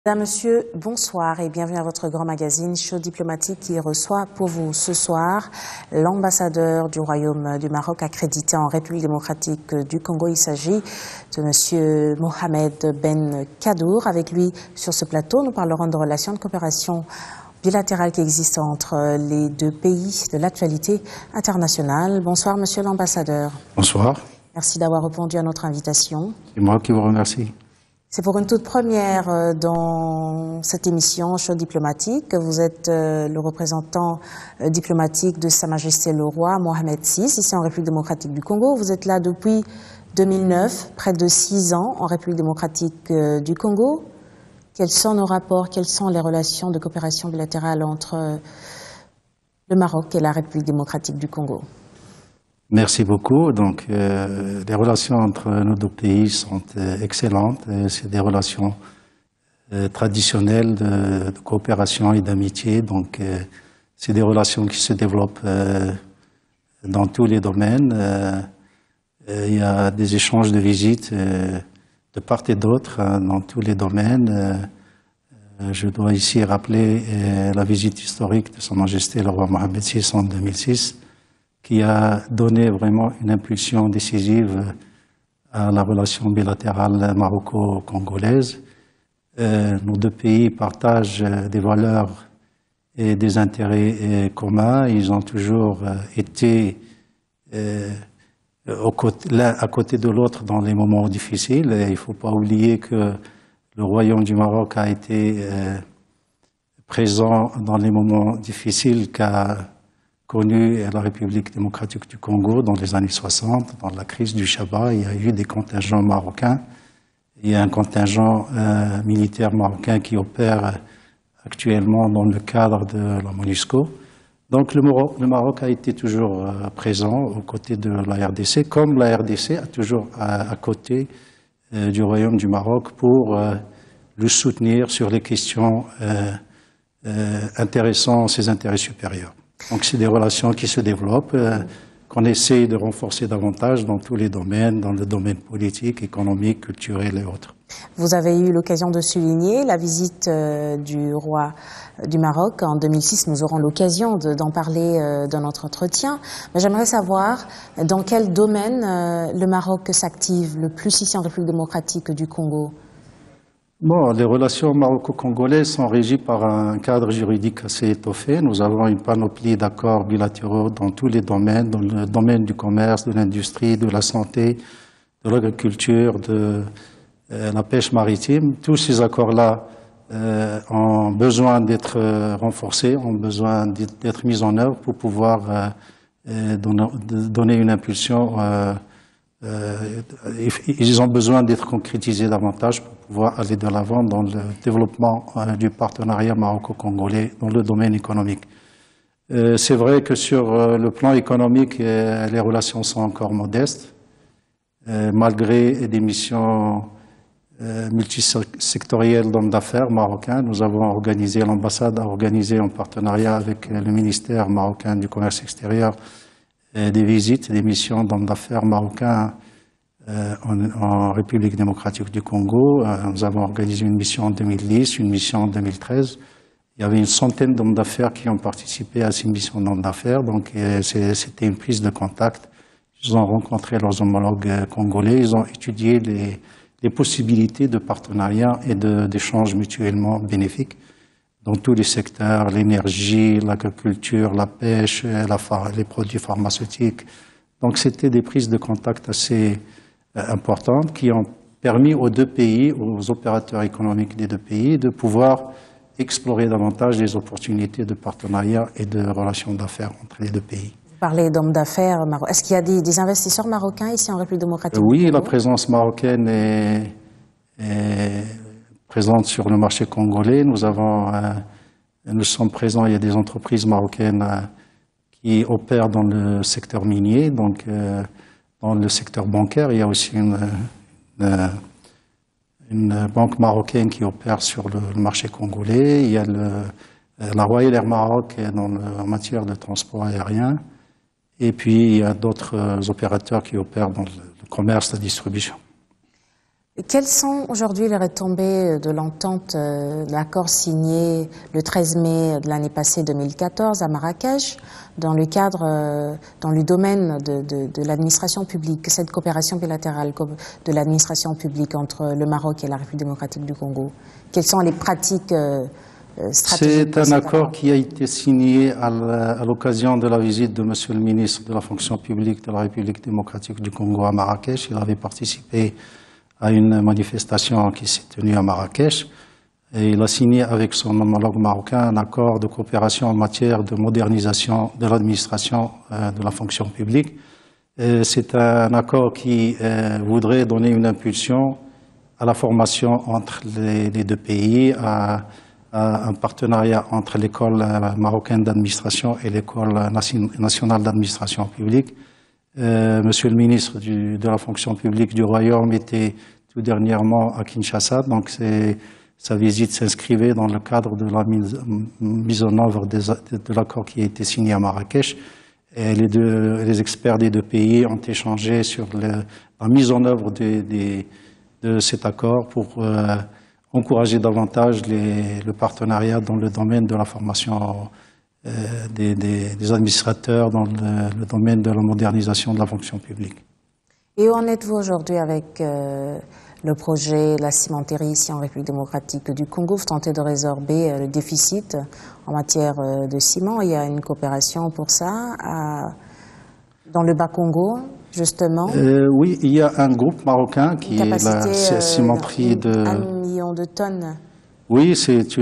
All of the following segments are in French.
Mesdames, Messieurs, bonsoir et bienvenue à votre grand magazine Show Diplomatique qui reçoit pour vous ce soir l'ambassadeur du Royaume du Maroc accrédité en République démocratique du Congo. Il s'agit de Monsieur Mohamed Ben Kadour. Avec lui sur ce plateau, nous parlerons de relations de coopération bilatérale qui existent entre les deux pays, de l'actualité internationale. Bonsoir Monsieur l'ambassadeur. Bonsoir. Merci d'avoir répondu à notre invitation. C'est moi qui vous remercie. C'est pour une toute première dans cette émission Show Diplomatique. Vous êtes le représentant diplomatique de Sa Majesté le Roi Mohamed VI, ici en République démocratique du Congo. Vous êtes là depuis 2009, près de 6 ans en République démocratique du Congo. Quels sont nos rapports, quelles sont les relations de coopération bilatérale entre le Maroc et la République démocratique du Congo? Merci beaucoup. Donc, les relations entre nos deux pays sont excellentes. C'est des relations traditionnelles de coopération et d'amitié. Donc, c'est des relations qui se développent dans tous les domaines. Il y a des échanges de visites de part et d'autre dans tous les domaines. Je dois ici rappeler la visite historique de Sa Majesté le Roi Mohamed VI en 2006. Qui a donné vraiment une impulsion décisive à la relation bilatérale maroco-congolaise. Nos deux pays partagent des valeurs et des intérêts communs. Ils ont toujours été l'un à côté de l'autre dans les moments difficiles. Et il ne faut pas oublier que le Royaume du Maroc a été présent dans les moments difficiles qu'a connu la République démocratique du Congo dans les années 60, dans la crise du Chaba. Il y a eu des contingents marocains. Il y a un contingent militaire marocain qui opère actuellement dans le cadre de la MONUSCO. Donc le Maroc a été toujours présent aux côtés de la RDC, comme la RDC a toujours à côté du Royaume du Maroc pour le soutenir sur les questions intéressant ses intérêts supérieurs. Donc c'est des relations qui se développent, qu'on essaie de renforcer davantage dans tous les domaines, dans le domaine politique, économique, culturel et autres. Vous avez eu l'occasion de souligner la visite du roi du Maroc en 2006. Nous aurons l'occasion d'en parler dans notre entretien. Mais j'aimerais savoir dans quel domaine le Maroc s'active le plus ici en République démocratique du Congo. Bon, les relations maroco-congolaises sont régies par un cadre juridique assez étoffé. Nous avons une panoplie d'accords bilatéraux dans tous les domaines, dans le domaine du commerce, de l'industrie, de la santé, de l'agriculture, de la pêche maritime. Tous ces accords-là ont besoin d'être renforcés, ont besoin d'être mis en œuvre pour pouvoir donner une impulsion. Ils ont besoin d'être concrétisés davantage pour pouvoir aller de l'avant dans le développement du partenariat maroco-congolais dans le domaine économique. C'est vrai que sur le plan économique, les relations sont encore modestes, malgré des missions multisectorielles d'hommes d'affaires marocains. Nous avons organisé, l'ambassade a organisé en partenariat avec le ministère marocain du commerce extérieur des visites, des missions d'hommes d'affaires marocains en République démocratique du Congo. Nous avons organisé une mission en 2010, une mission en 2013. Il y avait une centaine d'hommes d'affaires qui ont participé à ces missions d'hommes d'affaires. Donc c'était une prise de contact. Ils ont rencontré leurs homologues congolais. Ils ont étudié les possibilités de partenariat et d'échanges mutuellement bénéfiques dans tous les secteurs, l'énergie, l'agriculture, la pêche, les produits pharmaceutiques. Donc c'était des prises de contact assez importantes qui ont permis aux deux pays, aux opérateurs économiques des deux pays, de pouvoir explorer davantage les opportunités de partenariat et de relations d'affaires entre les deux pays. Vous parlez d'hommes d'affaires marocains. Est-ce qu'il y a des investisseurs marocains ici en République démocratique? Oui, la présence marocaine est présente sur le marché congolais. Nous sommes présents, il y a des entreprises marocaines qui opèrent dans le secteur minier, donc dans le secteur bancaire. Il y a aussi une banque marocaine qui opère sur le marché congolais. Il y a la Royal Air Maroc en matière de transport aérien. Et puis, il y a d'autres opérateurs qui opèrent dans le commerce, la distribution. Quelles sont aujourd'hui les retombées de l'entente, de l'accord signé le 13 mai de l'année passée 2014 à Marrakech dans le cadre, dans le domaine de l'administration publique, cette coopération bilatérale de l'administration publique entre le Maroc et la République démocratique du Congo? Quelles sont les pratiques stratégiques? C'est un accord qui a été signé à l'occasion de la visite de Monsieur le ministre de la fonction publique de la République démocratique du Congo à Marrakech. Il avait participé à une manifestation qui s'est tenue à Marrakech et il a signé avec son homologue marocain un accord de coopération en matière de modernisation de l'administration de la fonction publique. C'est un accord qui voudrait donner une impulsion à la formation entre les deux pays, à un partenariat entre l'école marocaine d'administration et l'école nationale d'administration publique. Monsieur le ministre de la fonction publique du Royaume était tout dernièrement à Kinshasa, donc sa visite s'inscrivait dans le cadre de la mise en œuvre de l'accord qui a été signé à Marrakech. Et les experts des deux pays ont échangé sur la mise en œuvre de cet accord pour encourager davantage le partenariat dans le domaine de la formation des administrateurs dans le domaine de la modernisation de la fonction publique. Et où en êtes-vous aujourd'hui avec le projet, la cimenterie ici en République démocratique du Congo? Vous tentez de résorber le déficit en matière de ciment. Il y a une coopération pour ça dans le Bas-Congo, justement. Oui, il y a un groupe marocain qui est la cimenterie de 1 million de tonnes. Oui, c'est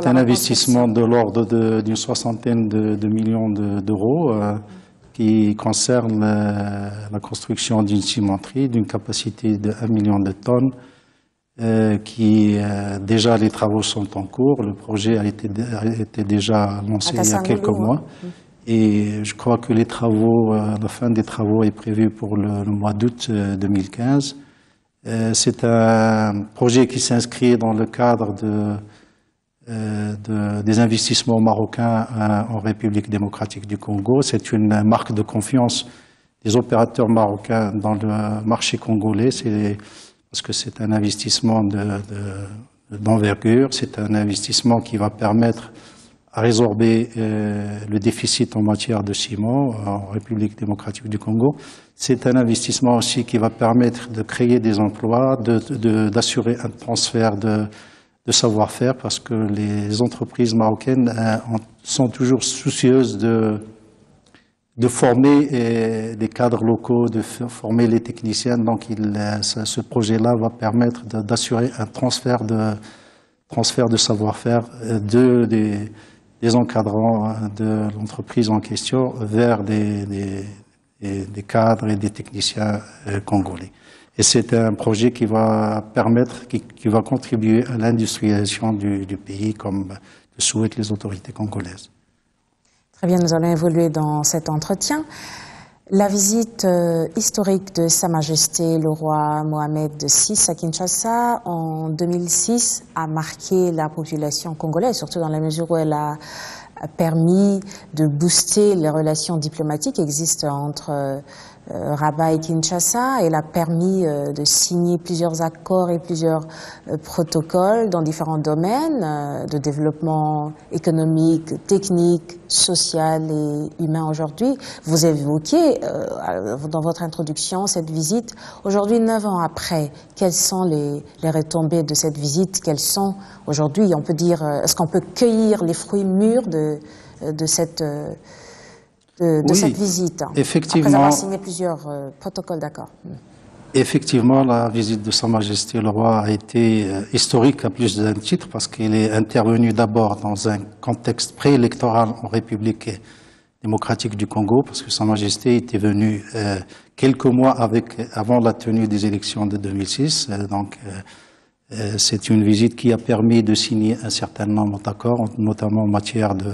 un investissement de l'ordre d'une soixantaine de millions d'euros qui concerne la construction d'une cimenterie d'une capacité de 1 million de tonnes. Déjà les travaux sont en cours. Le projet a été déjà lancé il y a quelques mois. Et je crois que la fin des travaux est prévue pour le mois d'août 2015. C'est un projet qui s'inscrit dans le cadre des investissements marocains en République démocratique du Congo. C'est une marque de confiance des opérateurs marocains dans le marché congolais. Parce que c'est un investissement d'envergure. C'est un investissement qui va permettre à résorber le déficit en matière de ciment en République démocratique du Congo. C'est un investissement aussi qui va permettre de créer des emplois, d'assurer un transfert de savoir-faire, parce que les entreprises marocaines sont toujours soucieuses de former les cadres locaux, de former les techniciens. Donc ce projet-là va permettre d'assurer un transfert de savoir-faire des encadrants de l'entreprise en question vers des cadres et des techniciens congolais. Et c'est un projet qui va qui va contribuer à l'industrialisation du pays, comme le souhaitent les autorités congolaises. Très bien, nous allons évoluer dans cet entretien. La visite historique de Sa Majesté le roi Mohamed VI à Kinshasa en 2006 a marqué la population congolaise, surtout dans la mesure où elle a permis de booster les relations diplomatiques qui existent entre Rabat et Kinshasa. Elle a permis de signer plusieurs accords et plusieurs protocoles dans différents domaines de développement économique, technique, social et humain aujourd'hui. Vous évoquiez dans votre introduction cette visite. Aujourd'hui, 9 ans après, quelles sont les retombées de cette visite? Quelles sont aujourd'hui, on peut dire, est-ce qu'on peut cueillir les fruits mûrs de cette visite, effectivement, après avoir signé plusieurs protocoles d'accord? Effectivement, la visite de Sa Majesté le roi a été historique à plus d'un titre, parce qu'elle est intervenue d'abord dans un contexte préélectoral en République démocratique du Congo, parce que Sa Majesté était venue quelques mois avant la tenue des élections de 2006. C'est une visite qui a permis de signer un certain nombre d'accords, notamment en matière de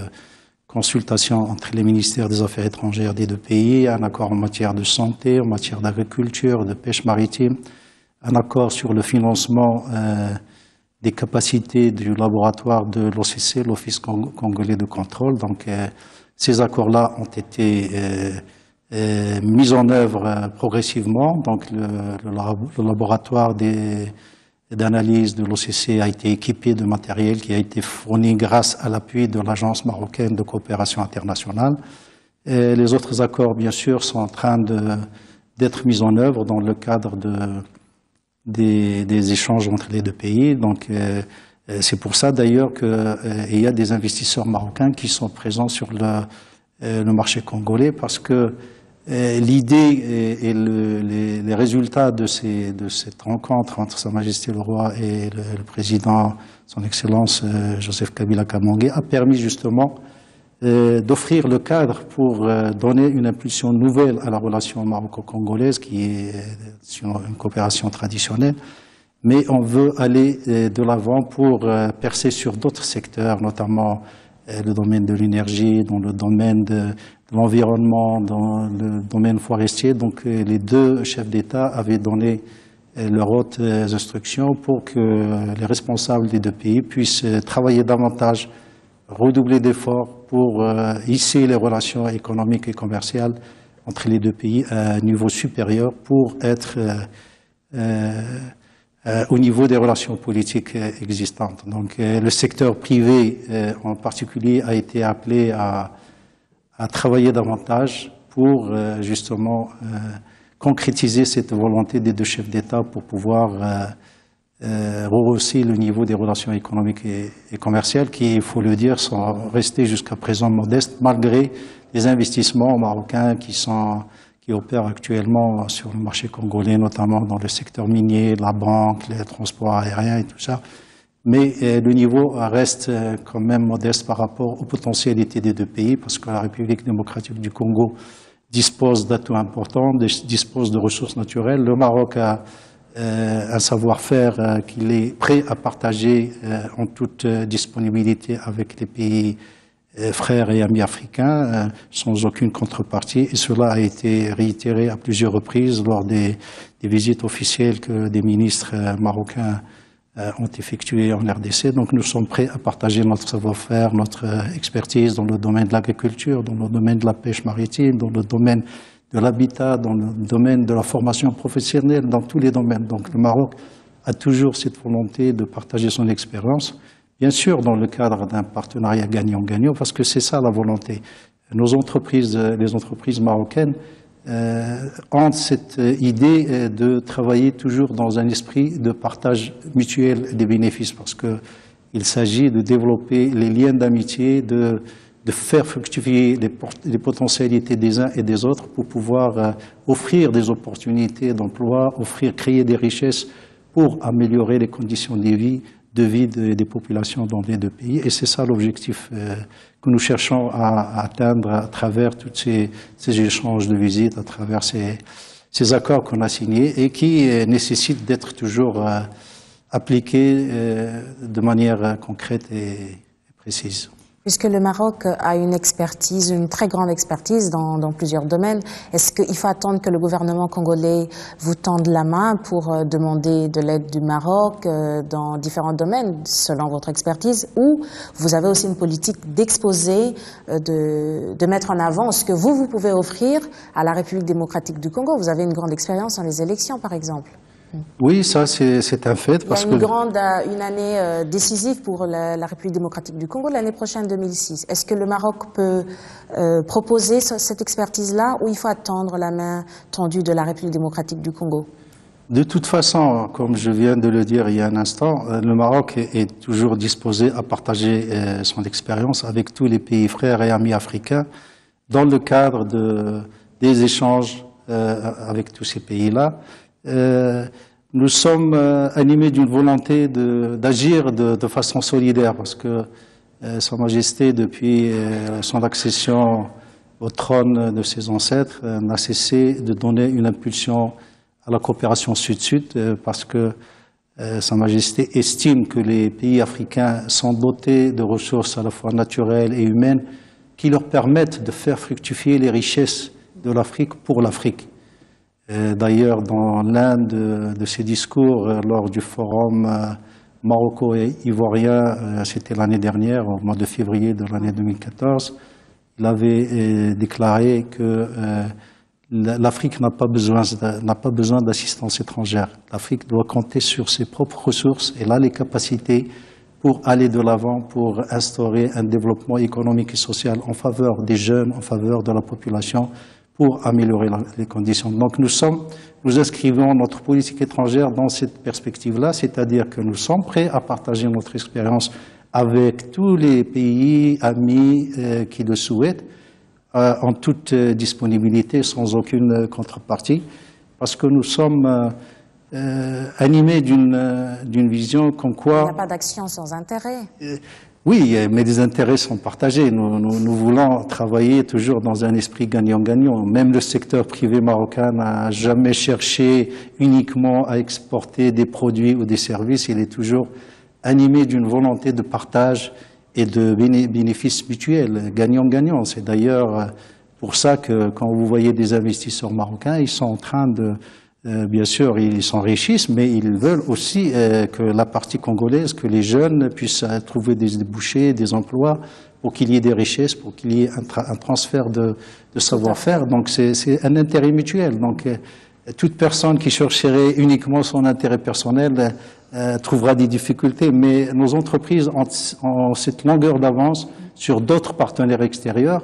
consultation entre les ministères des Affaires étrangères des deux pays, un accord en matière de santé, en matière d'agriculture, de pêche maritime, un accord sur le financement des capacités du laboratoire de l'OCC, l'Office congolais de contrôle. Donc, ces accords-là ont été mis en œuvre progressivement. Donc le laboratoire d'analyse de l'OCC a été équipé de matériel qui a été fourni grâce à l'appui de l'Agence marocaine de coopération internationale. Et les autres accords, bien sûr, sont en train d'être mis en œuvre dans le cadre des échanges entre les deux pays. Donc, c'est pour ça d'ailleurs qu'il y a des investisseurs marocains qui sont présents sur le marché congolais, parce que l'idée et les résultats de cette rencontre entre Sa Majesté le Roi et le président, son Excellence Joseph Kabila Kabange, a permis justement d'offrir le cadre pour donner une impulsion nouvelle à la relation maroco-congolaise, qui est sur une coopération traditionnelle. Mais on veut aller de l'avant pour percer sur d'autres secteurs, notamment le domaine de l'énergie, dans le domaine de l'environnement, dans le domaine forestier. Donc les deux chefs d'État avaient donné leurs hautes instructions pour que les responsables des deux pays puissent travailler davantage, redoubler d'efforts pour hisser les relations économiques et commerciales entre les deux pays à un niveau supérieur pour être au niveau des relations politiques existantes. Donc le secteur privé en particulier a été appelé à travailler davantage pour justement concrétiser cette volonté des deux chefs d'État pour pouvoir rehausser le niveau des relations économiques et commerciales qui, il faut le dire, sont restées jusqu'à présent modestes malgré les investissements marocains qui opèrent actuellement sur le marché congolais, notamment dans le secteur minier, la banque, les transports aériens et tout ça. Mais le niveau reste quand même modeste par rapport aux potentialités des deux pays, parce que la République démocratique du Congo dispose d'atouts importants, dispose de ressources naturelles. Le Maroc a un savoir-faire qu'il est prêt à partager en toute disponibilité avec les pays frères et amis africains, sans aucune contrepartie. Et cela a été réitéré à plusieurs reprises lors des visites officielles que des ministres marocains ont effectuées en RDC. Donc nous sommes prêts à partager notre savoir-faire, notre expertise dans le domaine de l'agriculture, dans le domaine de la pêche maritime, dans le domaine de l'habitat, dans le domaine de la formation professionnelle, dans tous les domaines. Donc le Maroc a toujours cette volonté de partager son expérience, bien sûr dans le cadre d'un partenariat gagnant-gagnant, parce que c'est ça la volonté. Nos entreprises, les entreprises marocaines, ont cette idée de travailler toujours dans un esprit de partage mutuel des bénéfices, parce qu'il s'agit de développer les liens d'amitié, de faire fructifier les potentialités des uns et des autres pour pouvoir offrir des opportunités d'emploi, créer des richesses pour améliorer les conditions de vie des populations dans les deux pays. Et c'est ça l'objectif que nous cherchons à atteindre à travers tous ces échanges de visites, à travers ces accords qu'on a signés et qui nécessitent d'être toujours appliqués de manière concrète et précise. Puisque le Maroc a une expertise, une très grande expertise dans plusieurs domaines, est-ce qu'il faut attendre que le gouvernement congolais vous tende la main pour demander de l'aide du Maroc dans différents domaines, selon votre expertise, ou vous avez aussi une politique d'exposer, de mettre en avant ce que vous pouvez offrir à la République démocratique du Congo? Vous avez une grande expérience dans les élections, par exemple. Oui, ça c'est un fait. Parce Il y a une année décisive pour la République démocratique du Congo, l'année prochaine 2006. Est-ce que le Maroc peut proposer cette expertise-là ou il faut attendre la main tendue de la République démocratique du Congo? De toute façon, comme je viens de le dire il y a un instant, le Maroc est toujours disposé à partager son expérience avec tous les pays frères et amis africains dans le cadre des échanges avec tous ces pays-là. Nous sommes animés d'une volonté d'agir de façon solidaire parce que Sa Majesté, depuis son accession au trône de ses ancêtres, n'a cessé de donner une impulsion à la coopération sud-sud parce que Sa Majesté estime que les pays africains sont dotés de ressources à la fois naturelles et humaines qui leur permettent de faire fructifier les richesses de l'Afrique pour l'Afrique. D'ailleurs, dans l'un de ses discours lors du forum maroco-ivoirien, c'était l'année dernière, au mois de février de l'année 2014, il avait déclaré que l'Afrique n'a pas besoin d'assistance étrangère. L'Afrique doit compter sur ses propres ressources. Elle a les capacités pour aller de l'avant, pour instaurer un développement économique et social en faveur des jeunes, en faveur de la population, pour améliorer les conditions. Donc nous inscrivons notre politique étrangère dans cette perspective-là, c'est-à-dire que nous sommes prêts à partager notre expérience avec tous les pays amis qui le souhaitent, en toute disponibilité, sans aucune contrepartie, parce que nous sommes animés d'une vision comme quoi... Il n'y a pas d'action sans intérêt. Oui, mais les intérêts sont partagés. Nous voulons travailler toujours dans un esprit gagnant-gagnant. Même le secteur privé marocain n'a jamais cherché uniquement à exporter des produits ou des services. Il est toujours animé d'une volonté de partage et de bénéfices mutuels, gagnant-gagnant. C'est d'ailleurs pour ça que quand vous voyez des investisseurs marocains, ils sont en train de... bien sûr, ils s'enrichissent, mais ils veulent aussi que la partie congolaise, que les jeunes puissent trouver des débouchés, des emplois, pour qu'il y ait des richesses, pour qu'il y ait un transfert de savoir-faire. Donc c'est un intérêt mutuel. Donc toute personne qui chercherait uniquement son intérêt personnel trouvera des difficultés, mais nos entreprises ont cette longueur d'avance sur d'autres partenaires extérieurs,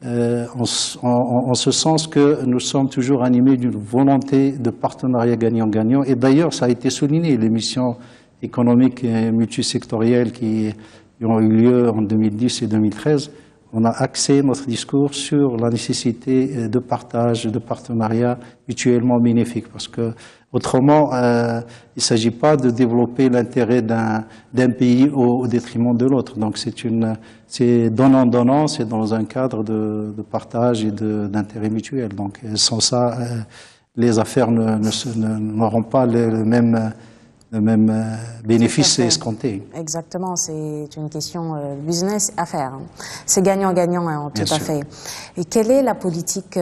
en ce sens que nous sommes toujours animés d'une volonté de partenariat gagnant-gagnant. Et d'ailleurs, ça a été souligné, les missions économiques et multisectorielles qui ont eu lieu en 2010 et 2013, on a axé notre discours sur la nécessité de partage, de partenariat mutuellement bénéfique, parce que autrement, il ne s'agit pas de développer l'intérêt d'un pays au détriment de l'autre. Donc c'est donnant-donnant, c'est dans un cadre de partage et d'intérêt mutuel. Donc sans ça, les affaires n'auront pas le même bénéfice escompté. Exactement, c'est une question business affaires. C'est gagnant-gagnant, hein, tout à fait. Et quelle est la politique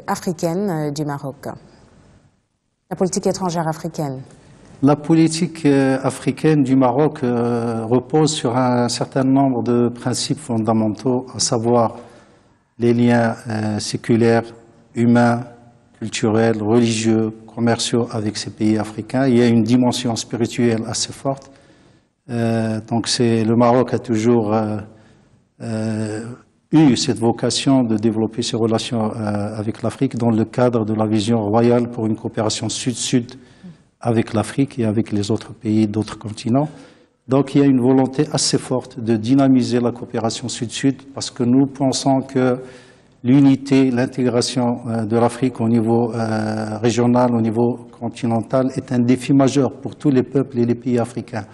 africaine du Maroc? La politique étrangère africaine? La politique africaine du Maroc repose sur un certain nombre de principes fondamentaux, à savoir les liens séculaires, humains, culturels, religieux, commerciaux avec ces pays africains. Il y a une dimension spirituelle assez forte. Donc le Maroc a toujours eu cette vocation de développer ses relations avec l'Afrique dans le cadre de la vision royale pour une coopération sud-sud avec l'Afrique et avec les autres pays d'autres continents. Donc il y a une volonté assez forte de dynamiser la coopération sud-sud parce que nous pensons que l'unité, l'intégration de l'Afrique au niveau régional, au niveau continental est un défi majeur pour tous les peuples et les pays africains.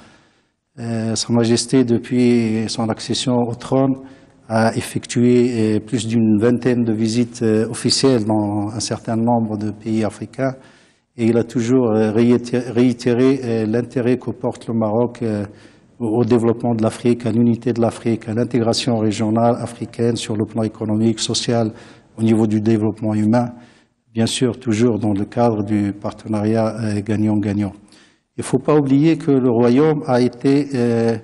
Sa Majesté, depuis son accession au trône, a effectué plus d'une vingtaine de visites officielles dans un certain nombre de pays africains et il a toujours réitéré l'intérêt que porte le Maroc au développement de l'Afrique, à l'unité de l'Afrique, à l'intégration régionale africaine sur le plan économique, social, au niveau du développement humain, bien sûr toujours dans le cadre du partenariat gagnant-gagnant. Il ne faut pas oublier que le Royaume a été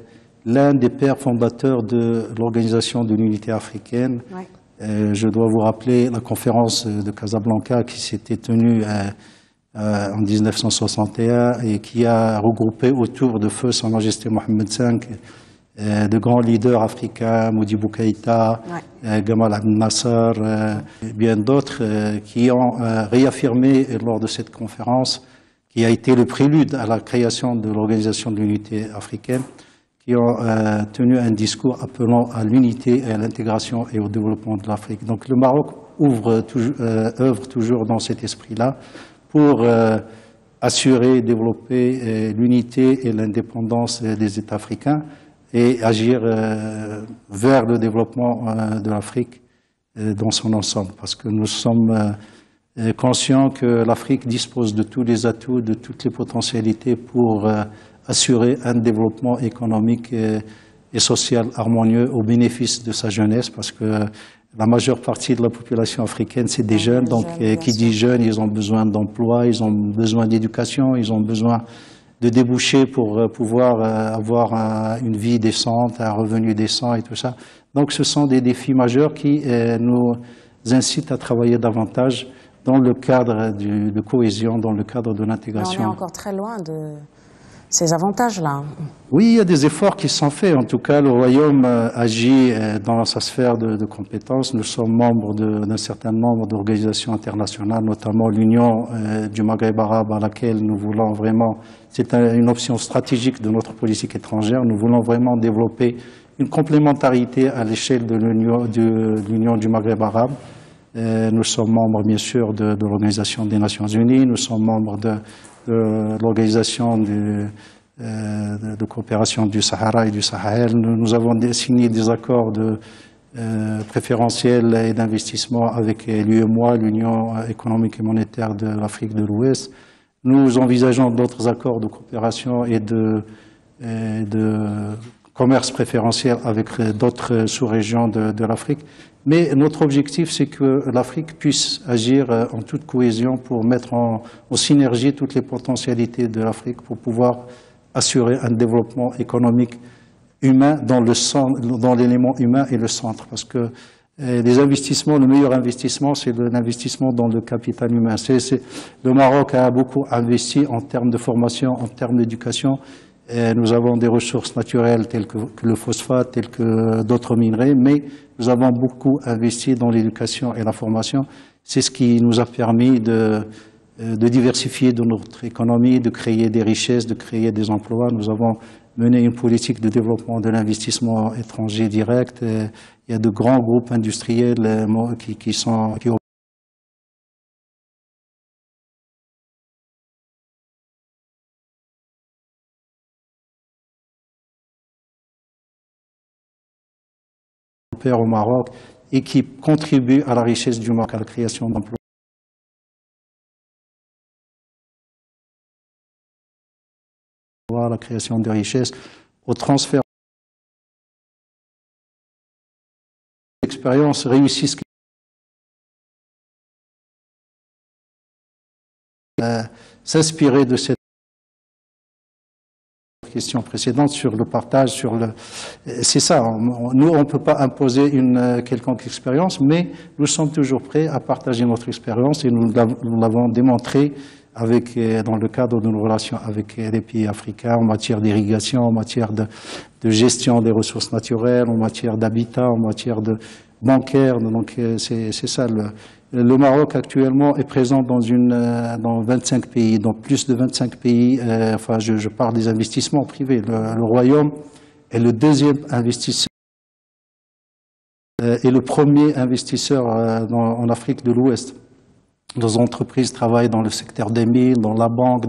l'un des pères fondateurs de l'Organisation de l'Unité africaine. Ouais. Je dois vous rappeler la conférence de Casablanca qui s'était tenue en 1961 et qui a regroupé autour de feu Sa Majesté Mohamed V de grands leaders africains, Modibo Keïta, ouais. Gamal Abdel Nasser, bien d'autres qui ont réaffirmé lors de cette conférence, qui a été le prélude à la création de l'Organisation de l'Unité africaine, qui ont tenu un discours appelant à l'unité et à l'intégration et au développement de l'Afrique. Donc le Maroc œuvre toujours dans cet esprit-là pour assurer et développer l'unité et l'indépendance des États africains et agir vers le développement de l'Afrique dans son ensemble. Parce que nous sommes conscients que l'Afrique dispose de tous les atouts, de toutes les potentialités pour assurer un développement économique et social harmonieux au bénéfice de sa jeunesse, parce que la majeure partie de la population africaine, c'est des jeunes. Donc, qui dit jeunes, ils ont besoin d'emploi, ils ont besoin d'éducation, ils ont besoin de débouchés pour pouvoir avoir une vie décente, un revenu décent et tout ça. Donc, ce sont des défis majeurs qui nous incitent à travailler davantage dans le cadre de cohésion, dans le cadre de l'intégration. On est encore très loin de ces avantages-là. Oui, il y a des efforts qui sont faits. En tout cas, le Royaume agit dans sa sphère de compétences. Nous sommes membres d'un certain nombre d'organisations internationales, notamment l'Union du Maghreb arabe, à laquelle nous voulons vraiment, c'est une option stratégique de notre politique étrangère, nous voulons vraiment développer une complémentarité à l'échelle de l'Union du Maghreb arabe. Nous sommes membres, bien sûr, de l'Organisation des Nations Unies, nous sommes membres de l'Organisation de coopération du Sahara et du Sahel. Nous avons signé des accords préférentiels et d'investissement avec l'UEMOA, l'Union économique et monétaire de l'Afrique de l'Ouest. Nous envisageons d'autres accords de coopération et de commerce préférentiel avec d'autres sous-régions de l'Afrique. Mais notre objectif, c'est que l'Afrique puisse agir en toute cohésion pour mettre en synergie toutes les potentialités de l'Afrique pour pouvoir assurer un développement économique humain dans l'élément humain et le centre. Parce que les investissements, le meilleur investissement, c'est l'investissement dans le capital humain. Le Maroc a beaucoup investi en termes de formation, en termes d'éducation. Nous avons des ressources naturelles telles que le phosphate, telles que d'autres minerais, mais nous avons beaucoup investi dans l'éducation et la formation. C'est ce qui nous a permis de diversifier de notre économie, de créer des richesses, de créer des emplois. Nous avons mené une politique de développement de l'investissement étranger direct. Il y a de grands groupes industriels qui opèrent au Maroc et qui contribuent à la richesse du Maroc, à la création d'emplois. À la création de richesses, au transfert d'expériences réussissent. S'inspirer de cette question précédente sur le partage, c'est ça, nous on ne peut pas imposer une quelconque expérience, mais nous sommes toujours prêts à partager notre expérience et nous l'avons démontré dans le cadre de nos relations avec les pays africains en matière d'irrigation, en matière de gestion des ressources naturelles, en matière d'habitat, en matière de bancaire. Donc c'est ça. Le Maroc actuellement est présent dans 25 pays, dans plus de 25 pays. Enfin, je parle des investissements privés. Le Royaume est le deuxième investisseur et le premier investisseur en Afrique de l'Ouest. Nos entreprises travaillent dans le secteur des mines, dans la banque,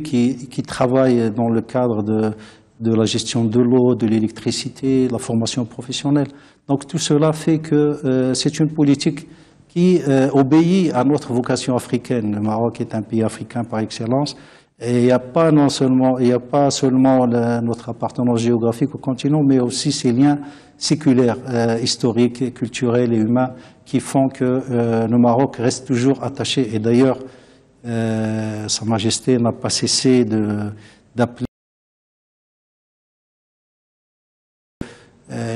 qui travaillent dans le cadre de la gestion de l'eau, de l'électricité, la formation professionnelle. Donc tout cela fait que c'est une politique qui obéit à notre vocation africaine. Le Maroc est un pays africain par excellence. Et il n'y a pas seulement notre appartenance géographique au continent, mais aussi ces liens séculaires, historiques, culturels et humains qui font que le Maroc reste toujours attaché. Et d'ailleurs, Sa Majesté n'a pas cessé d'appeler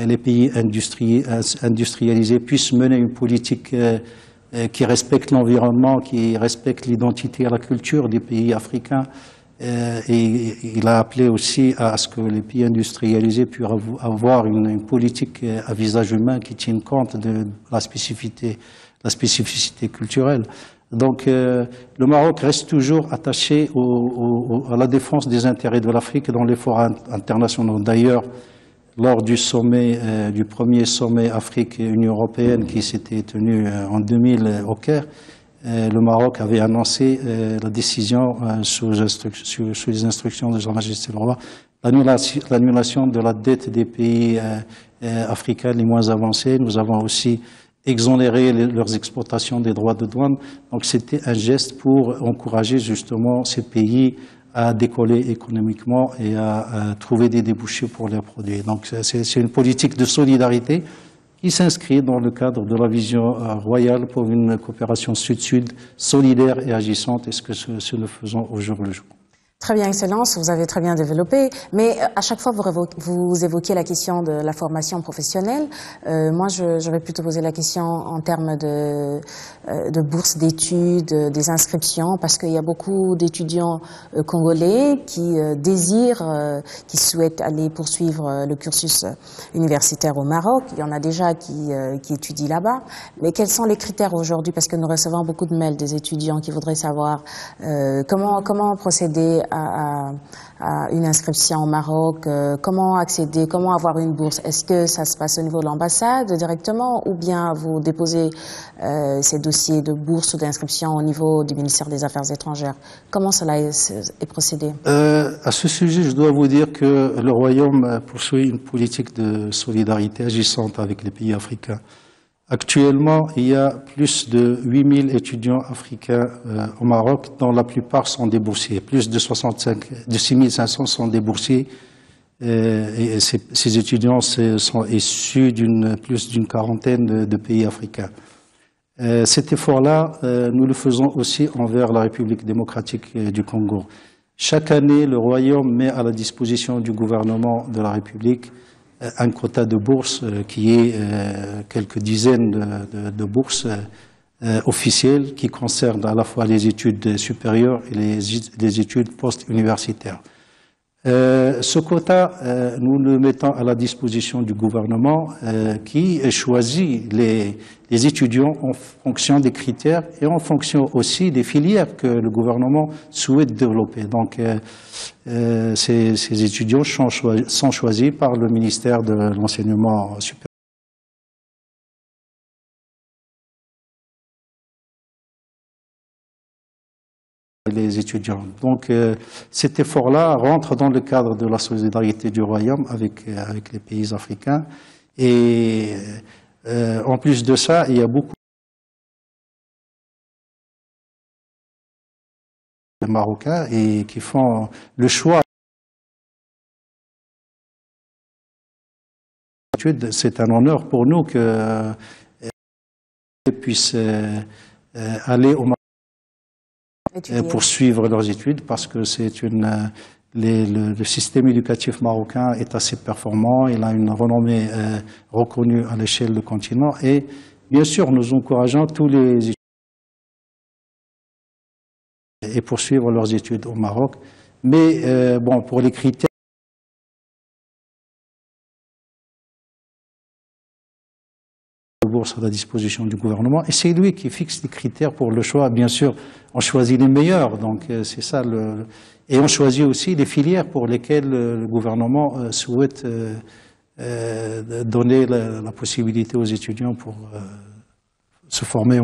les pays industrialisés puissent mener une politique qui respecte l'environnement, qui respecte l'identité et la culture des pays africains. Et il a appelé aussi à ce que les pays industrialisés puissent avoir une politique à visage humain qui tienne compte de la spécificité culturelle. Donc le Maroc reste toujours attaché à la défense des intérêts de l'Afrique dans les forums internationaux. D'ailleurs, lors du premier sommet Afrique-Union européenne qui s'était tenu en 2000 au Caire, le Maroc avait annoncé la décision sous les instructions de Sa Majesté le Roi, l'annulation de la dette des pays africains les moins avancés. Nous avons aussi exonéré leurs exportations des droits de douane. Donc c'était un geste pour encourager justement ces pays à décoller économiquement et à trouver des débouchés pour leurs produits. Donc c'est une politique de solidarité qui s'inscrit dans le cadre de la vision royale pour une coopération sud-sud solidaire et agissante, et ce que nous faisons au jour le jour. Très bien, Excellence, vous avez très bien développé, mais à chaque fois vous évoquez la question de la formation professionnelle. Moi, je vais plutôt poser la question en termes de bourses d'études, des inscriptions, parce qu'il y a beaucoup d'étudiants congolais qui désirent, qui souhaitent aller poursuivre le cursus universitaire au Maroc. Il y en a déjà qui étudient là-bas. Mais quels sont les critères aujourd'hui? Parce que nous recevons beaucoup de mails des étudiants qui voudraient savoir comment procéder à une inscription au Maroc, comment accéder, comment avoir une bourse. Est-ce que ça se passe au niveau de l'ambassade directement ou bien vous déposez ces dossiers de bourse ou d'inscription au niveau du ministère des Affaires étrangères? Comment cela est procédé? À ce sujet, je dois vous dire que le Royaume poursuit une politique de solidarité agissante avec les pays africains. Actuellement, il y a plus de 8000 étudiants africains au Maroc, dont la plupart sont des boursiers. Plus de 6500 sont des boursiers. Et ces étudiants sont issus plus d'une quarantaine de pays africains. Cet effort-là, nous le faisons aussi envers la République démocratique du Congo. Chaque année, le Royaume met à la disposition du gouvernement de la République un quota de bourses qui est quelques dizaines de bourses officielles qui concernent à la fois les études supérieures et les études post-universitaires. Ce quota, nous le mettons à la disposition du gouvernement qui choisit les étudiants en fonction des critères et en fonction aussi des filières que le gouvernement souhaite développer. Donc, ces étudiants sont choisis par le ministère de l'Enseignement supérieur. Les étudiants. Donc cet effort-là rentre dans le cadre de la solidarité du Royaume avec les pays africains. Et en plus de ça, il y a beaucoup de Marocains qui font le choix. C'est un honneur pour nous qu'ils puissent aller au Maroc poursuivre leurs études parce que le système éducatif marocain est assez performant, il a une renommée reconnue à l'échelle du continent et bien sûr nous encourageons tous les étudiants à poursuivre leurs études au Maroc. Mais bon, pour les critères, bourse à la disposition du gouvernement et c'est lui qui fixe les critères pour le choix. Bien sûr, on choisit les meilleurs, donc c'est ça. Et on choisit aussi les filières pour lesquelles le gouvernement souhaite donner la possibilité aux étudiants pour se former.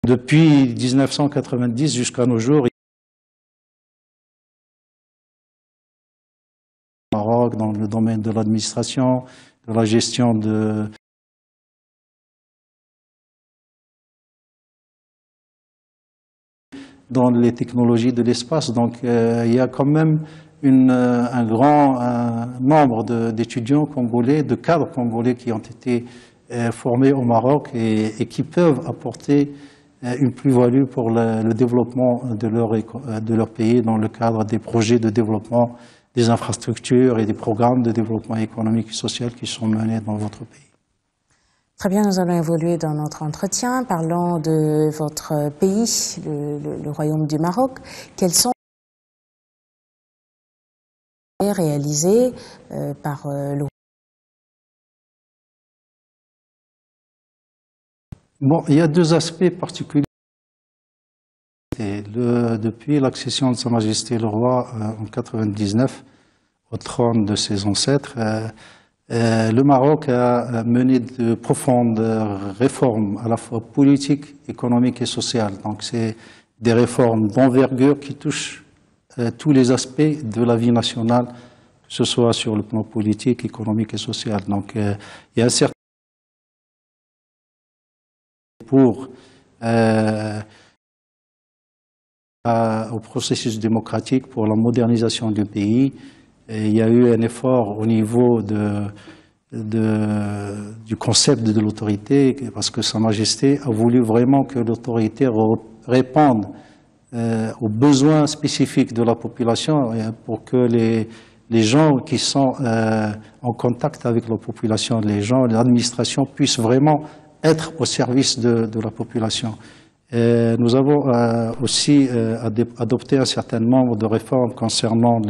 Depuis 1990 jusqu'à nos jours, au Maroc, dans le domaine de l'administration, de la gestion dans les technologies de l'espace. Donc il y a quand même un grand nombre d'étudiants congolais, de cadres congolais qui ont été formés au Maroc et qui peuvent apporter une plus-value pour le développement de leur pays dans le cadre des projets de développement des infrastructures et des programmes de développement économique et social qui sont menés dans votre pays. Très bien, nous allons évoluer dans notre entretien. Parlons de votre pays, le Royaume du Maroc. Quels sont les réalisés par le Bon, il y a deux aspects particuliers. Depuis l'accession de Sa Majesté le Roi en 1999 au trône de ses ancêtres, le Maroc a mené de profondes réformes à la fois politiques, économiques et sociales. Donc c'est des réformes d'envergure qui touchent tous les aspects de la vie nationale, que ce soit sur le plan politique, économique et social. Donc il y a un certain pour au processus démocratique, pour la modernisation du pays. Et il y a eu un effort au niveau du concept de l'autorité, parce que Sa Majesté a voulu vraiment que l'autorité réponde aux besoins spécifiques de la population, pour que les gens qui sont en contact avec la population, les gens, l'administration puissent vraiment être au service de la population. Nous avons aussi adopté un certain nombre de réformes concernant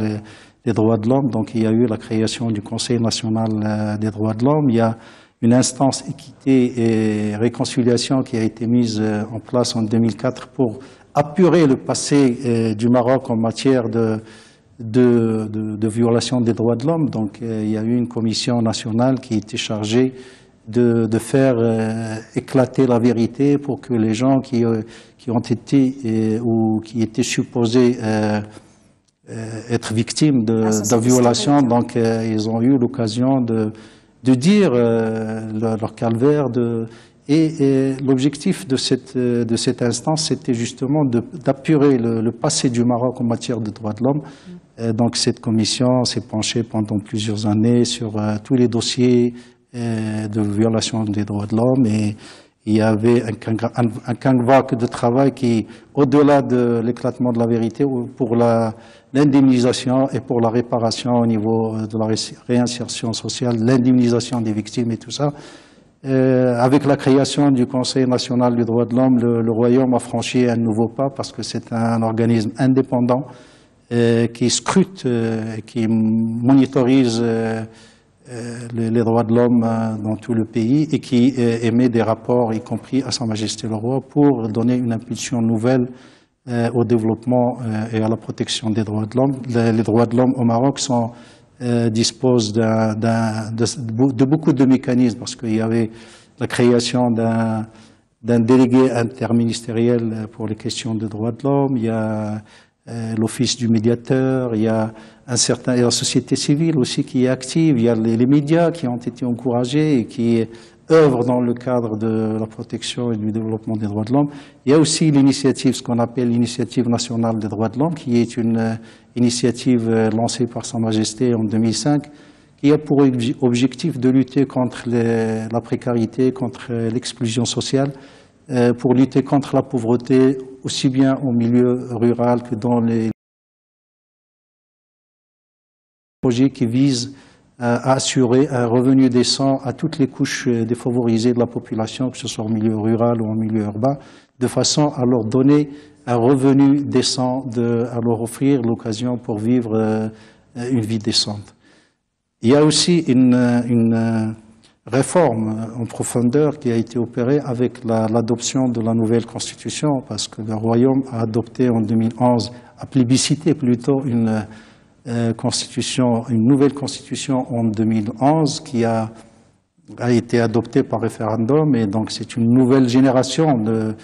les droits de l'homme. Donc il y a eu la création du Conseil national des droits de l'homme. Il y a une instance équité et réconciliation qui a été mise en place en 2004 pour apurer le passé du Maroc en matière de violation des droits de l'homme. Donc il y a eu une commission nationale qui était chargée de faire éclater la vérité pour que les gens qui ont été ou qui étaient supposés être victimes de violation, donc ils ont eu l'occasion de dire leur calvaire. Et l'objectif de cette instance, c'était justement d'apurer le passé du Maroc en matière de droits de l'homme. Donc cette commission s'est penchée pendant plusieurs années sur tous les dossiers de violation des droits de l'homme, et il y avait un canevas de travail qui, au-delà de l'éclatement de la vérité, pour l'indemnisation et pour la réparation au niveau de la réinsertion sociale, l'indemnisation des victimes et tout ça. Avec la création du Conseil national des droits de l'homme, le Royaume a franchi un nouveau pas, parce que c'est un organisme indépendant qui scrute, qui monitorise les droits de l'homme dans tout le pays, et qui émet des rapports, y compris à Sa Majesté le Roi, pour donner une impulsion nouvelle au développement et à la protection des droits de l'homme. Les droits de l'homme au Maroc disposent de beaucoup de mécanismes, parce qu'il y avait la création d'un délégué interministériel pour les questions de droits de l'homme, il y a l'office du médiateur, il y a la société civile aussi qui est active, il y a les médias qui ont été encouragés et qui œuvrent dans le cadre de la protection et du développement des droits de l'homme. Il y a aussi l'initiative, ce qu'on appelle l'initiative nationale des droits de l'homme, qui est une initiative lancée par Sa Majesté en 2005, qui a pour objectif de lutter contre la précarité, contre l'exclusion sociale, pour lutter contre la pauvreté, aussi bien au milieu rural que dans les projets qui visent à assurer un revenu décent à toutes les couches défavorisées de la population, que ce soit au milieu rural ou au milieu urbain, de façon à leur donner un revenu décent, à leur offrir l'occasion pour vivre une vie décente. Il y a aussi une réforme en profondeur qui a été opérée avec l'adoption de la nouvelle constitution, parce que le Royaume a adopté en 2011, a plébiscité plutôt une nouvelle constitution en 2011 qui a été adoptée par référendum, et donc c'est une nouvelle génération de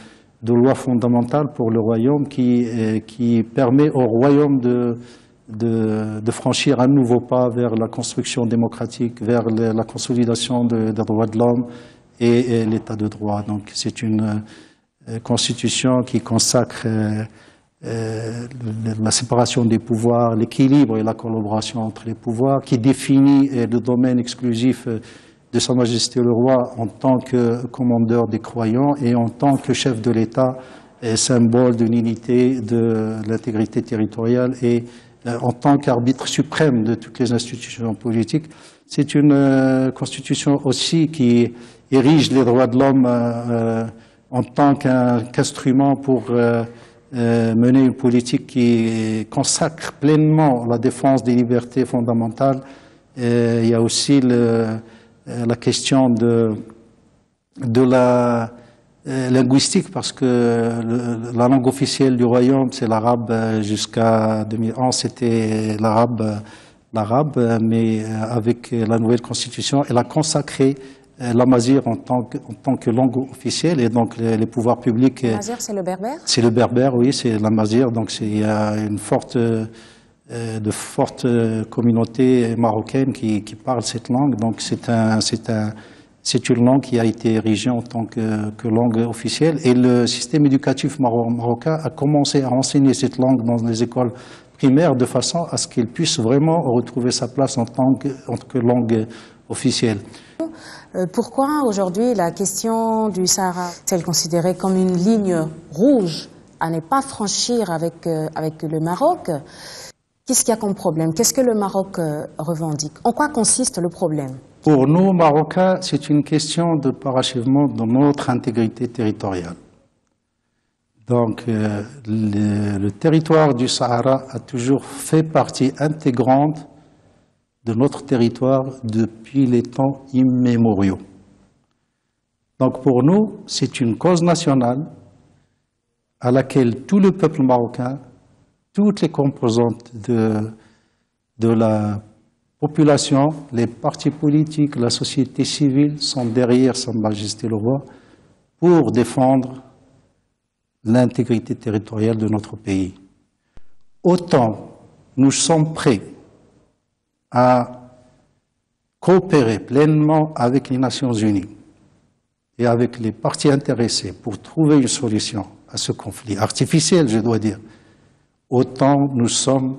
lois fondamentales pour le Royaume qui permet au Royaume de franchir un nouveau pas vers la construction démocratique, vers la consolidation des droits de l'homme et l'état de droit. Donc c'est une constitution qui consacre la séparation des pouvoirs, l'équilibre et la collaboration entre les pouvoirs, qui définit le domaine exclusif de Sa Majesté le Roi en tant que commandeur des croyants et en tant que chef de l'État, symbole de l'unité, de l'intégrité territoriale, et en tant qu'arbitre suprême de toutes les institutions politiques. C'est une constitution aussi qui érige les droits de l'homme en tant qu'instrument pour mener une politique qui consacre pleinement la défense des libertés fondamentales. Il y a aussi la question de la linguistique, parce que la langue officielle du Royaume, c'est l'arabe. Jusqu'à 2011, c'était l'arabe, mais avec la nouvelle constitution, elle a consacré l'amazigh en tant que langue officielle, et donc les pouvoirs publics. L'amazigh, c'est le berbère? C'est le berbère, oui, c'est l'amazigh. Donc il y a une forte communauté marocaine qui parle cette langue. Donc c'est une langue qui a été érigée en tant que langue officielle, et le système éducatif marocain a commencé à enseigner cette langue dans les écoles primaires de façon à ce qu'elle puisse vraiment retrouver sa place en tant que langue officielle. Pourquoi aujourd'hui la question du Sahara est-elle considérée comme une ligne rouge à ne pas franchir avec le Maroc. Qu'est-ce qu'il y a comme problème? Qu'est-ce que le Maroc revendique? En quoi consiste le problème? Pour nous, Marocains, c'est une question de parachèvement de notre intégrité territoriale. Donc, le territoire du Sahara a toujours fait partie intégrante de notre territoire depuis les temps immémoriaux. Donc, pour nous, c'est une cause nationale à laquelle tout le peuple marocain, toutes les composantes de la population, les partis politiques, la société civile sont derrière Sa Majesté le Roi pour défendre l'intégrité territoriale de notre pays. Autant nous sommes prêts à coopérer pleinement avec les Nations Unies et avec les parties intéressées pour trouver une solution à ce conflit artificiel, je dois dire, autant nous sommes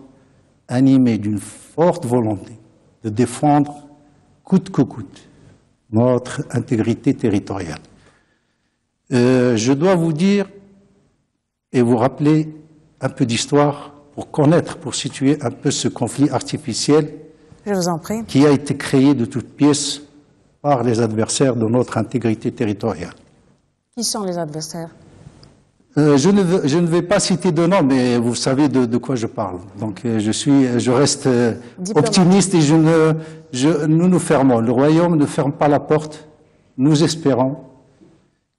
animés d'une forte volonté de défendre coûte que coûte notre intégrité territoriale. Je dois vous dire et vous rappeler un peu d'histoire pour connaître, pour situer un peu ce conflit artificiel. Je vous en prie. Qui a été créé de toutes pièces par les adversaires de notre intégrité territoriale. Qui sont les adversaires? Je ne vais pas citer de nom, mais vous savez de quoi je parle. Donc je reste optimiste et nous nous fermons. Le royaume ne ferme pas la porte. Nous espérons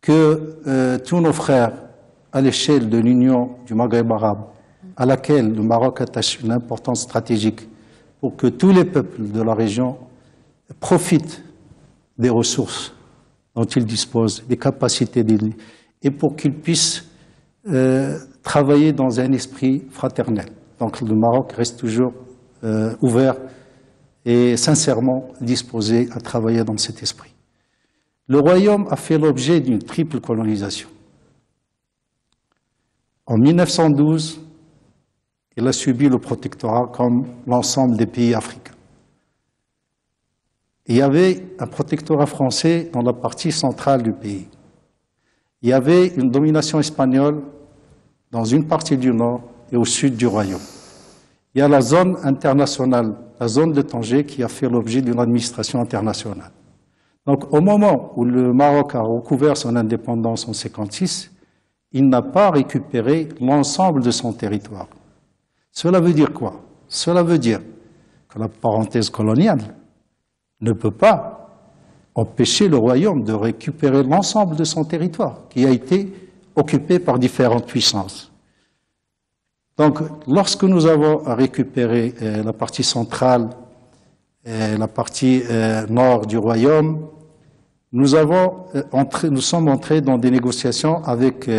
que tous nos frères à l'échelle de l'Union du Maghreb arabe, à laquelle le Maroc attache une importance stratégique, pour que tous les peuples de la région profitent des ressources dont ils disposent, des capacités d'élus, et pour qu'ils puissent travailler dans un esprit fraternel. Donc le Maroc reste toujours ouvert et sincèrement disposé à travailler dans cet esprit. Le royaume a fait l'objet d'une triple colonisation. En 1912, il a subi le protectorat comme l'ensemble des pays africains. Il y avait un protectorat français dans la partie centrale du pays. Il y avait une domination espagnole dans une partie du nord et au sud du royaume. Il y a la zone internationale, la zone de Tanger, qui a fait l'objet d'une administration internationale. Donc, au moment où le Maroc a recouvert son indépendance en 1956, il n'a pas récupéré l'ensemble de son territoire. Cela veut dire quoi? Cela veut dire que la parenthèse coloniale ne peut pas empêcher le royaume de récupérer l'ensemble de son territoire, qui a été occupé par différentes puissances. Donc, lorsque nous avons récupéré la partie centrale et la partie nord du royaume, nous sommes entrés dans des négociations avec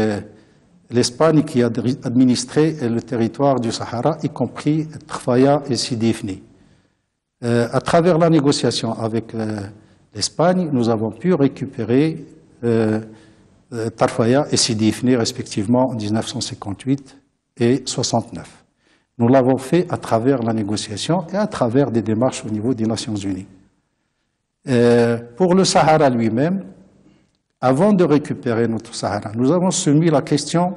l'Espagne qui a administré le territoire du Sahara, y compris Tarfaya et Sidi Ifni. À travers la négociation avec l'Espagne, nous avons pu récupérer Tarfaya et Sidi Ifni, respectivement, en 1958 et 1969. Nous l'avons fait à travers la négociation et à travers des démarches au niveau des Nations Unies. Pour le Sahara lui-même, avant de récupérer notre Sahara, nous avons soumis la question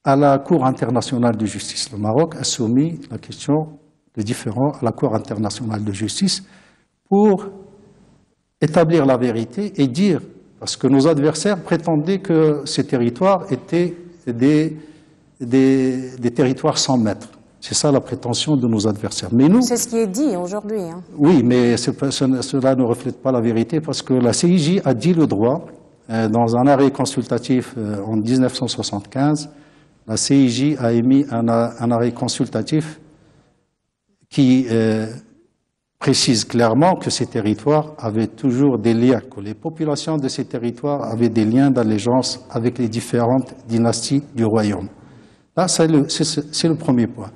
à la Cour internationale de justice. Le Maroc a soumis la question de différends à la Cour internationale de justice pour établir la vérité et dire, parce que nos adversaires prétendaient que ces territoires étaient des territoires sans maître. C'est ça la prétention de nos adversaires. Mais nous, c'est ce qui est dit aujourd'hui. Hein. Oui, mais cela ne reflète pas la vérité parce que la CIJ a dit le droit dans un arrêt consultatif en 1975. La CIJ a émis un arrêt consultatif qui précise clairement que ces territoires avaient toujours des liens, que les populations de ces territoires avaient des liens d'allégeance avec les différentes dynasties du royaume. Là, c'est le premier point.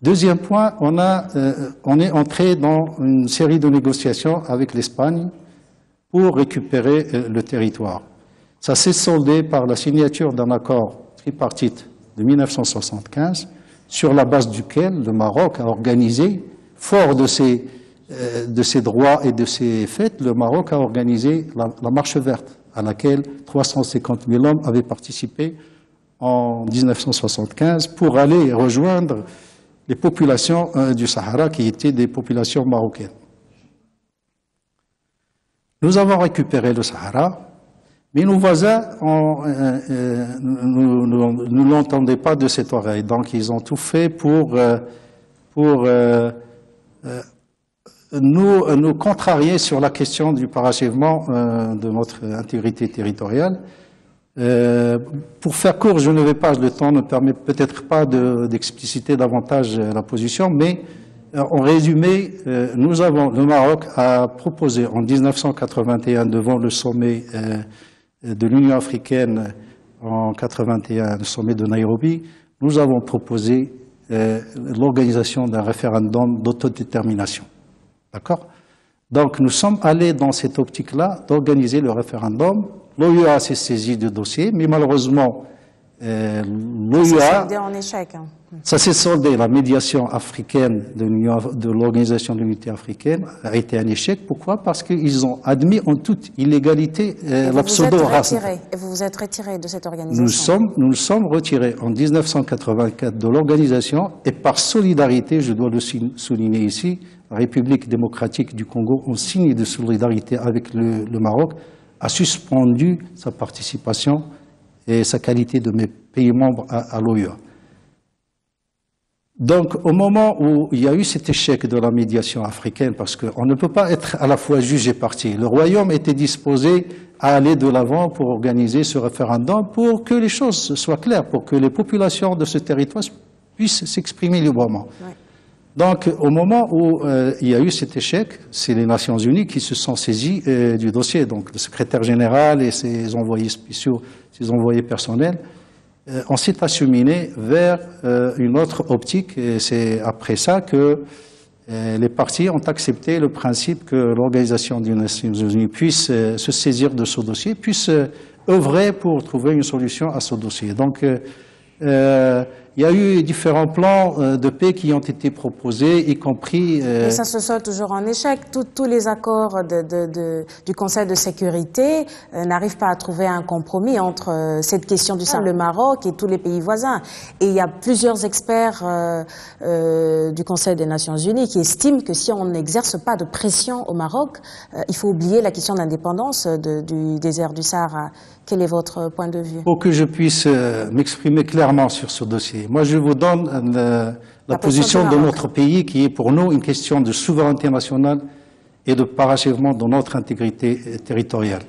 Deuxième point, on est entré dans une série de négociations avec l'Espagne pour récupérer le territoire. Ça s'est soldé par la signature d'un accord tripartite de 1975, sur la base duquel le Maroc a organisé, fort de ses droits et de ses faits, le Maroc a organisé la Marche verte, à laquelle 350 000 hommes avaient participé en 1975 pour aller rejoindre les populations du Sahara qui étaient des populations marocaines. Nous avons récupéré le Sahara, mais nos voisins ne l'entendaient pas de cette oreille. Donc ils ont tout fait pour nous contrarier sur la question du parachèvement de notre intégrité territoriale. Pour faire court, je ne vais pas, le temps ne permet peut-être pas d'expliciter davantage la position, mais en résumé, le Maroc a proposé en 1981 devant le sommet de l'Union africaine en 81, le sommet de Nairobi, nous avons proposé l'organisation d'un référendum d'autodétermination. D'accord? Donc nous sommes allés dans cette optique-là d'organiser le référendum. L'OUA s'est saisie du dossier, mais malheureusement, l'OUA... Ça s'est soldé en échec. Hein. Ça s'est soldé. La médiation africaine de l'Organisation de l'Unité africaine a été un échec. Pourquoi? Parce qu'ils ont admis en toute illégalité la pseudo-race. Et vous vous êtes retiré de cette organisation? Nous nous sommes retirés en 1984 de l'organisation et par solidarité, je dois le souligner ici, la République démocratique du Congo, en signe de solidarité avec le Maroc, a suspendu sa participation et sa qualité de mes pays membres à l'OUA. Donc, au moment où il y a eu cet échec de la médiation africaine, parce qu'on ne peut pas être à la fois juge et partie, le royaume était disposé à aller de l'avant pour organiser ce référendum, pour que les choses soient claires, pour que les populations de ce territoire puissent s'exprimer librement. Ouais. Donc, au moment où il y a eu cet échec, c'est les Nations Unies qui se sont saisies du dossier. Donc, le secrétaire général et ses envoyés spéciaux, ses envoyés personnels, on s'est acheminé vers une autre optique. Et c'est après ça que les partis ont accepté le principe que l'Organisation des Nations Unies puisse se saisir de ce dossier, puisse œuvrer pour trouver une solution à ce dossier. Donc, il y a eu différents plans de paix qui ont été proposés, y compris... Mais ça se solde toujours en échec. Tous les accords du Conseil de sécurité n'arrivent pas à trouver un compromis entre cette question du Sahel, le Maroc et tous les pays voisins. Et il y a plusieurs experts du Conseil des Nations Unies qui estiment que si on n'exerce pas de pression au Maroc, il faut oublier la question d'indépendance du désert du Sahara. Quel est votre point de vue? Pour que je puisse m'exprimer clairement sur ce dossier, moi je vous donne la position de notre pays qui est pour nous une question de souveraineté nationale et de parachèvement de notre intégrité territoriale.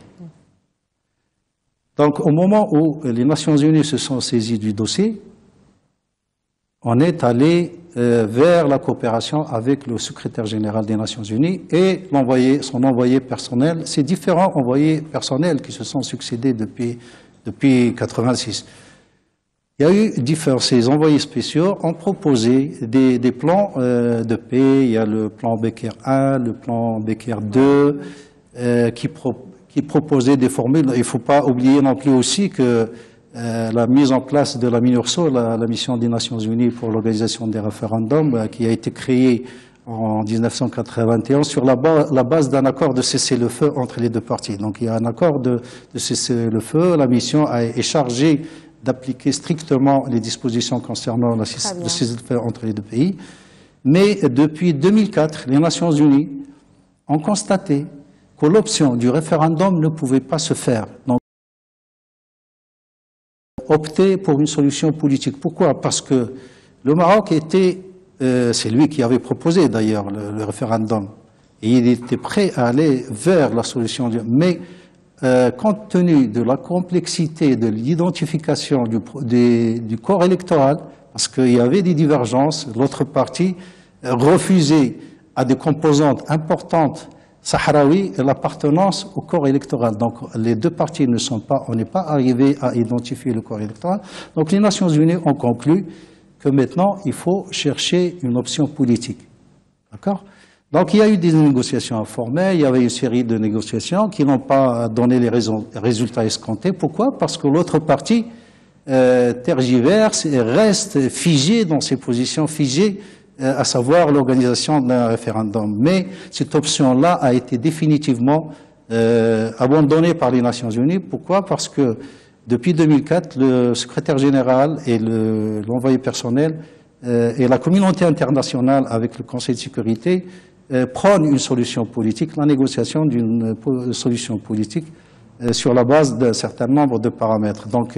Donc au moment où les Nations Unies se sont saisies du dossier, on est allé vers la coopération avec le secrétaire général des Nations Unies et son envoyé personnel, ces différents envoyés personnels qui se sont succédés depuis 1986. Il y a eu ces envoyés spéciaux ont proposé des plans de paix. Il y a le plan Becker 1, le plan Becker 2, qui proposaient des formules. Il ne faut pas oublier non plus aussi que la mise en place de la MINURSO, la mission des Nations Unies pour l'organisation des référendums, qui a été créée en 1981 sur la base d'un accord de cessez-le-feu entre les deux parties. Donc il y a un accord de cessez-le-feu. La mission est chargée d'appliquer strictement les dispositions concernant le cessez-le-feu entre les deux pays. Mais depuis 2004, les Nations Unies ont constaté que l'option du référendum ne pouvait pas se faire. Donc, opter pour une solution politique. Pourquoi? Parce que le Maroc était, c'est lui qui avait proposé d'ailleurs le référendum, et il était prêt à aller vers la solution. Mais compte tenu de la complexité de l'identification du corps électoral, parce qu'il y avait des divergences, l'autre partie refusait à des composantes importantes sahraouis l'appartenance au corps électoral. Donc les deux parties on n'est pas arrivé à identifier le corps électoral. Donc les Nations Unies ont conclu que maintenant il faut chercher une option politique. D'accord? Donc il y a eu des négociations informelles, il y avait une série de négociations qui n'ont pas donné les résultats escomptés. Pourquoi? Parce que l'autre partie tergiverse et reste figée dans ses positions figées, à savoir l'organisation d'un référendum. Mais cette option-là a été définitivement abandonnée par les Nations Unies. Pourquoi? Parce que Depuis 2004, le secrétaire général et l'envoyé personnel et la communauté internationale avec le Conseil de sécurité prônent une solution politique, la négociation d'une solution politique sur la base d'un certain nombre de paramètres. Donc,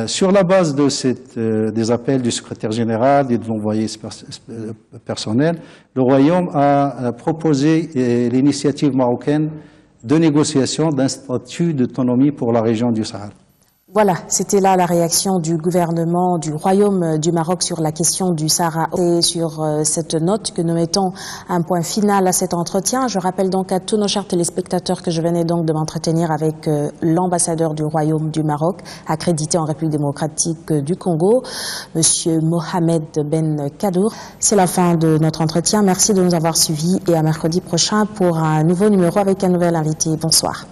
sur la base de des appels du secrétaire général et de l'envoyé personnel, le Royaume a proposé l'initiative marocaine de négociation d'un statut d'autonomie pour la région du Sahara. Voilà, c'était là la réaction du gouvernement du Royaume du Maroc sur la question du Sahara. Et sur cette note que nous mettons un point final à cet entretien. Je rappelle donc à tous nos chers téléspectateurs que je venais donc de m'entretenir avec l'ambassadeur du Royaume du Maroc, accrédité en République démocratique du Congo, Monsieur Mohamed Ben Kadour. C'est la fin de notre entretien. Merci de nous avoir suivis et à mercredi prochain pour un nouveau numéro avec un nouvel invité. Bonsoir.